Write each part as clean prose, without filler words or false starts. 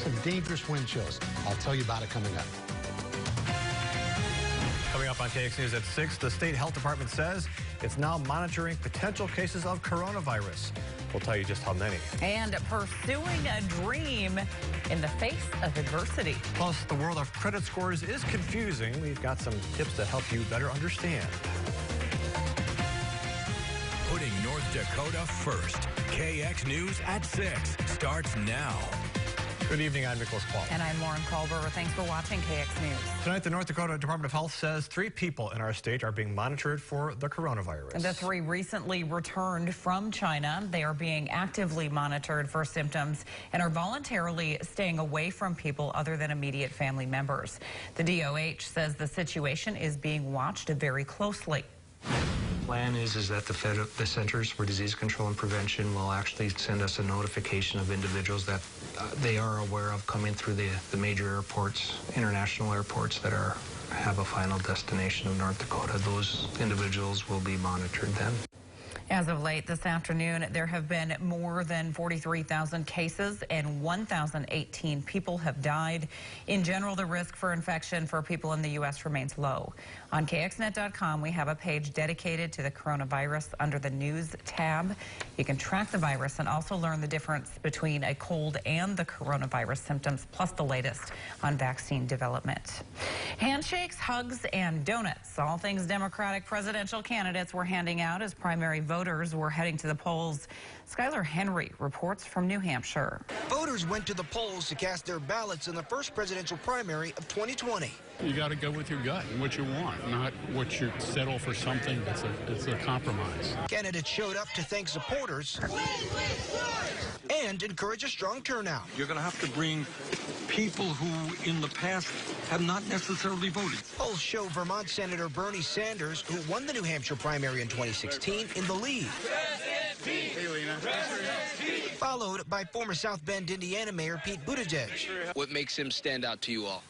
some dangerous wind chills. I'll tell you about it coming up. Coming up on KX News at 6, the state health department says it's now monitoring potential cases of coronavirus. We'll tell you just how many. And pursuing a dream in the face of adversity. Plus, the world of credit scores is confusing. We've got some tips to help you better understand. Putting North Dakota first. KX News at 6 starts now. Good evening, I'm Nicholas Quall. And I'm Lauren Culver. Thanks for watching KX News. Tonight, the North Dakota Department of Health says 3 people in our state are being monitored for the coronavirus. The 3 recently returned from China. They are being actively monitored for symptoms and are voluntarily staying away from people other than immediate family members. The DOH says the situation is being watched very closely. Plan is that the Centers for Disease Control and Prevention will actually send us a notification of individuals that they are aware of coming through the major airports, international airports that have a final destination of North Dakota. Those individuals will be monitored then. As of late this afternoon, there have been more than 43,000 cases and 1,018 people have died. In general, the risk for infection for people in the U.S. remains low. On KXNet.com, we have a page dedicated to the coronavirus under the News tab. You can track the virus and also learn the difference between a cold and the coronavirus symptoms, plus the latest on vaccine development. Handshakes, hugs, and donuts. All things Democratic presidential candidates were handing out as primary voters were heading to the polls. Skylar Henry reports from New Hampshire. Voters went to the polls to cast their ballots in the first presidential primary of 2020. You got to go with your gut and what you want, not what you settle for something that's a compromise. Candidates showed up to thank supporters and encourage a strong turnout. You're going to have to bring people who in the past have not necessarily voted. Polls show Vermont Senator Bernie Sanders, who won the New Hampshire primary in 2016, in the lead. Followed by former South Bend, Indiana Mayor Pete Buttigieg. What makes him stand out to you all?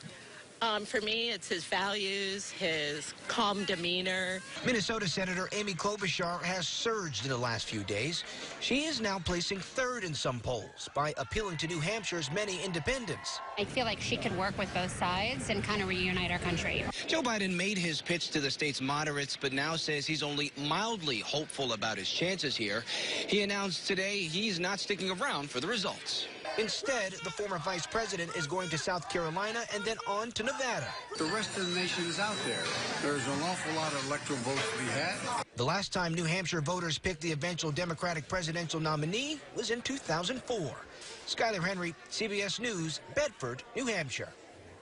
For me, it's his values, his calm demeanor. Minnesota Senator Amy Klobuchar has surged in the last few days. She is now placing 3rd in some polls by appealing to New Hampshire's many independents. I feel like she could work with both sides and kind of reunite our country. Joe Biden made his pitch to the state's moderates, but now says he's only mildly hopeful about his chances here. He announced today he's not sticking around for the results. Instead, the former vice president is going to South Carolina and then on to Nevada. The rest of the nation is out there. There's an awful lot of electoral votes to be had. The last time New Hampshire voters picked the eventual Democratic presidential nominee was in 2004. Skylar Henry, CBS News, Bedford, New Hampshire.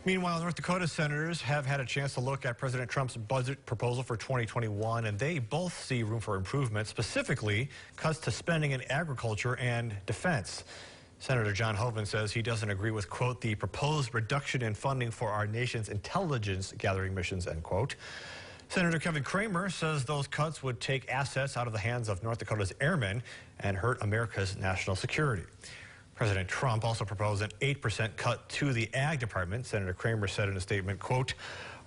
Meanwhile, North Dakota senators have had a chance to look at President Trump's budget proposal for 2021, and they both see room for improvement, specifically cuts to spending in agriculture and defense. Senator John Hoeven says he doesn't agree with, quote, the proposed reduction in funding for our nation's intelligence gathering missions, end quote. Senator Kevin Cramer says those cuts would take assets out of the hands of North Dakota's airmen and hurt America's national security. President Trump also proposed an 8% cut to the Ag Department. Senator Cramer said in a statement, quote,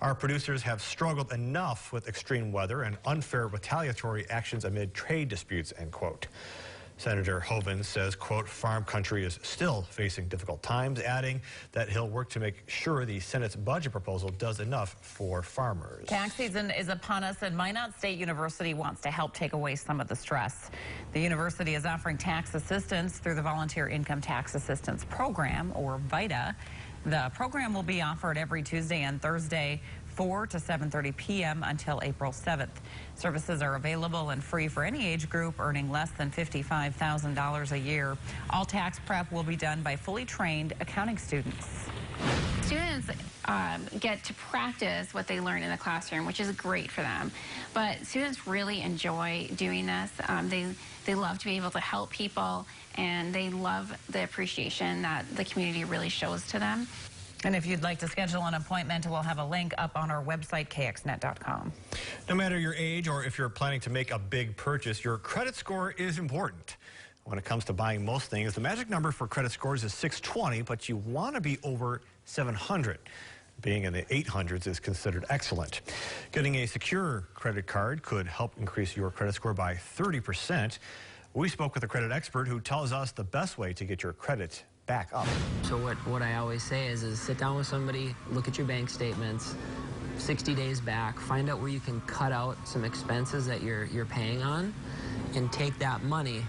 our producers have struggled enough with extreme weather and unfair retaliatory actions amid trade disputes, end quote. Senator Hoeven says, quote, farm country is still facing difficult times, adding that he'll work to make sure the Senate's budget proposal does enough for farmers. Tax season is upon us, and Minot State University wants to help take away some of the stress. The university is offering tax assistance through the Volunteer Income Tax Assistance Program, or VITA. The program will be offered every Tuesday and Thursday, 4 to 7:30 p.m. until April 7th. Services are available and free for any age group earning less than $55,000 a year. All tax prep will be done by fully trained accounting students. Students get to practice what they learn in the classroom, which is great for them. But students really enjoy doing this. They love to be able to help people, and they love the appreciation that the community really shows to them. And if you'd like to schedule an appointment, we'll have a link up on our website, kxnet.com. No matter your age or if you're planning to make a big purchase, your credit score is important. When it comes to buying most things, the magic number for credit scores is 620, but you want to be over 700. Being in the 800s is considered excellent. Getting a secure credit card could help increase your credit score by 30%. We spoke with a credit expert who tells us the best way to get your credit back up. So what I always say is sit down with somebody, look at your bank statements, 60 days back, find out where you can cut out some expenses that you're paying on, and take that money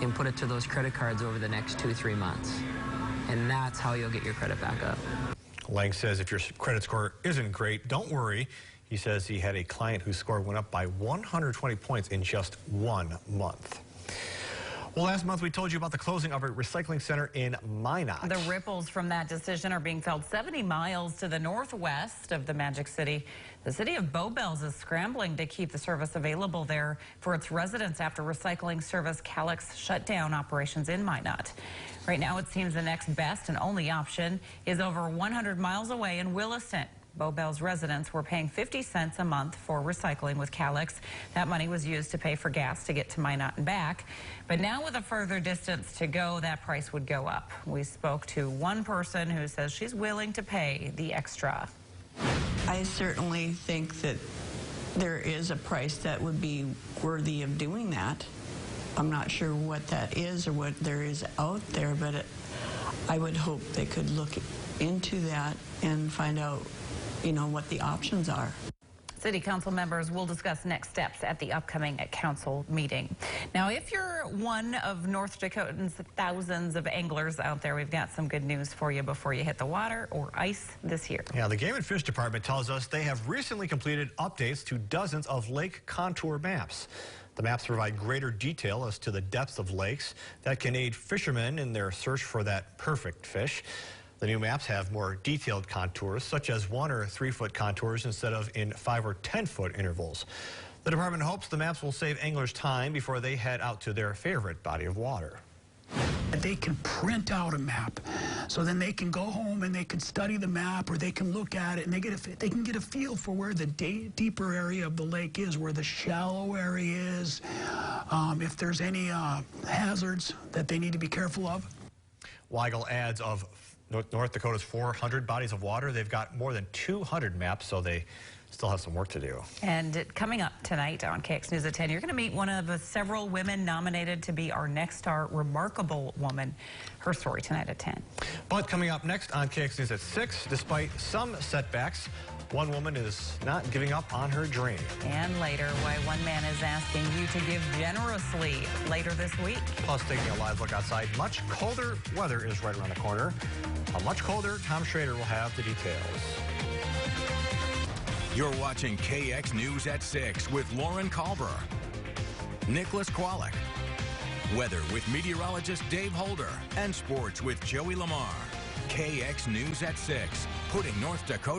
and put it to those credit cards over the next 2-3 months. And that's how you'll get your credit back up. Lang says if your credit score isn't great, don't worry. He says he had a client whose score went up by 120 points in just 1 month. Well, last month we told you about the closing of a recycling center in Minot. The ripples from that decision are being felt 70 miles to the northwest of the Magic City. The city of Bowbells is scrambling to keep the service available there for its residents after recycling service Calix shut down operations in Minot. Right now, it seems the next best and only option is over 100 miles away in Williston. Bowbells residents were paying 50 cents a month for recycling with Calix. That money was used to pay for gas to get to Minot and back. But now with a further distance to go, that price would go up. We spoke to one person who says she's willing to pay the extra. I certainly think that there is a price that would be worthy of doing that. I'm not sure what that is or what there is out there, but I would hope they could look into that and find out, you know, what the options are. City council members will discuss next steps at the upcoming council meeting. Now, if you're one of North Dakota's thousands of anglers out there, we've got some good news for you before you hit the water or ice this year. Yeah, the Game and Fish Department tells us they have recently completed updates to dozens of lake contour maps. The maps provide greater detail as to the depths of lakes that can aid fishermen in their search for that perfect fish. The new maps have more detailed contours, such as 1 or 3 foot contours instead of in 5 or 10 foot intervals. The department hopes the maps will save anglers time before they head out to their favorite body of water. They can print out a map, so then they can go home and they can study the map, or they can look at it and they can get a feel for where the deeper area of the lake is, where the shallow area is, if there's any hazards that they need to be careful of. Weigel adds of North Dakota's 400 bodies of water, they've got more than 200 maps, so they still have some work to do. And coming up tonight on KX News at 10, you're going to meet one of the several women nominated to be our next star remarkable woman. Her story tonight at 10. But coming up next on KX News at 6, despite some setbacks, one woman is not giving up on her dream. And later, why one man is asking you to give generously later this week. Plus, taking a live look outside, much colder weather is right around the corner. A much colder Tom Schrader will have the details. You're watching KX News at 6 with Lauren Kalber, Nicholas Kwolek, weather with meteorologist Dave Holder, and sports with Joey Lamar. KX News at 6, putting North Dakota